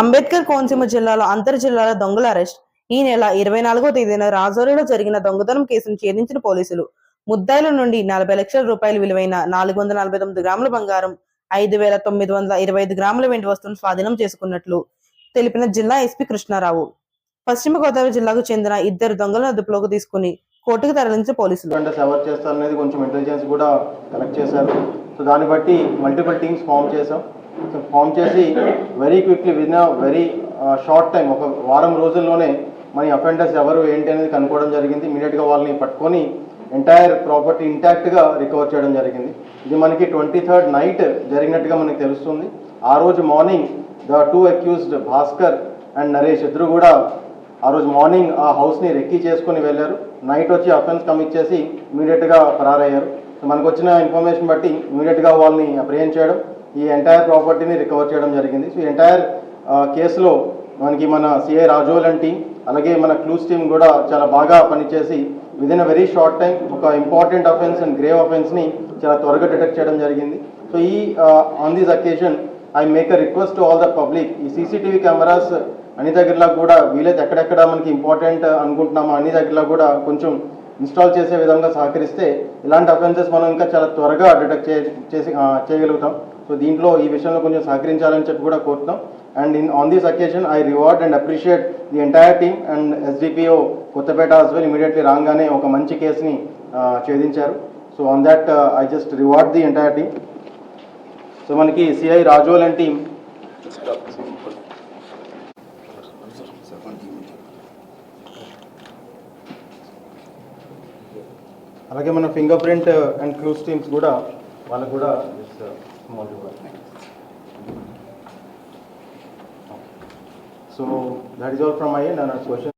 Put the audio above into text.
అంబేద్కర్ కోనసీమ జిల్లాలో అంతర్ జిల్లాల దొంగల అరెస్ట్. ఈ నెల 24వ తేదీన రాజౌరిలో జరిగిన దొంగతనం కేసును ఛేదించిన పోలీసులు ముద్దాయిల నుండి 40 లక్షల రూపాయల విలువైన 449 గ్రాముల బంగారం, 5,925 గ్రాముల వెండి వస్తువులను స్వాధీనం చేసుకున్నట్లు తెలిపిన జిల్లా ఎస్పీ కృష్ణారావు. పశ్చిమ గోదావరి జిల్లాకు చెందిన 2 దొంగలను అదుపులోకి తీసుకుని కోర్టుకు తరలించిన పోలీసులు ఎవరు చేస్తారనేది కొంచెం ఇంటెలిజెన్స్ కూడా కలెక్ట్ చేశారు. సో దాన్ని బట్టి మల్టిపుల్ టీమ్స్ ఫామ్ చేసి very quickly with very short time, ఒక వారం రోజుల్లోనే మన అఫెండర్స్ ఎవరు ఏంటి అనేది కనుక్కోవడం జరిగింది. ఇమీడియట్గా వాళ్ళని పట్టుకొని ఎంటైర్ ప్రాపర్టీ ఇంటాక్ట్గా రికవర్ చేయడం జరిగింది. ఇది మనకి 23rd నైట్ జరిగినట్టుగా మనకి తెలుస్తుంది. ఆ రోజు morning the 2 accused Bhaskar and Naresh ఇద్దరు కూడా ఆ రోజు మార్నింగ్ ఆ హౌస్ని రెక్కీ చేసుకొని వెళ్ళారు. నైట్ వచ్చి అఫెన్స్ కమిట్ చేసి ఇమీడియట్గా ఫరారయ్యారు. మనకు వచ్చిన ఇన్ఫర్మేషన్ బట్టి ఇమీడియట్గా వాళ్ళని అప్రిహెండ్ చేయడం, ఈ ఎంటైర్ ప్రాపర్టీని రికవర్ చేయడం జరిగింది. సో ఎంటైర్ కేసులో మనకి మన సిఐ రాజోల్ అండ్ టీమ్, అలాగే మన క్లూస్ టీమ్ కూడా చాలా బాగా పనిచేసి within a very short time ఒక ఇంపార్టెంట్ అఫెన్స్ అండ్ గ్రేవ్ అఫెన్స్ని చాలా త్వరగా డిటెక్ట్ చేయడం జరిగింది. సో ఈ on this occasion I make a request to all the public, ఈ సీసీటీవీ కెమెరాస్ అన్ని దగ్గరలో కూడా వీలైతే ఎక్కడెక్కడ మనకి ఇంపార్టెంట్ అనుకుంటున్నామో అన్ని దగ్గరలో కూడా కొంచెం ఇన్స్టాల్ చేసే విధంగా సహకరిస్తే ఇలాంటి అఫెన్సెస్ మనం ఇంకా చాలా త్వరగా డిటెక్ట్ చేయగలుగుతాం. సో దీంట్లో ఈ విషయంలో కొంచెం సహకరించాలని చెప్పి కూడా కోరుతున్నాం. And on this occasion I reward and appreciate the entire team and SDPO Kothapeta as well. Immediately రాగానే ఒక మంచి కేసుని ఛేదించారు. So on that I just reward the entire team. So మనకి సిఐ రాజోల్ అండ్ టీమ్ అలాగే మన fingerprint and clues teams కూడా వాళ్ళకు కూడా so that is all from my end. And question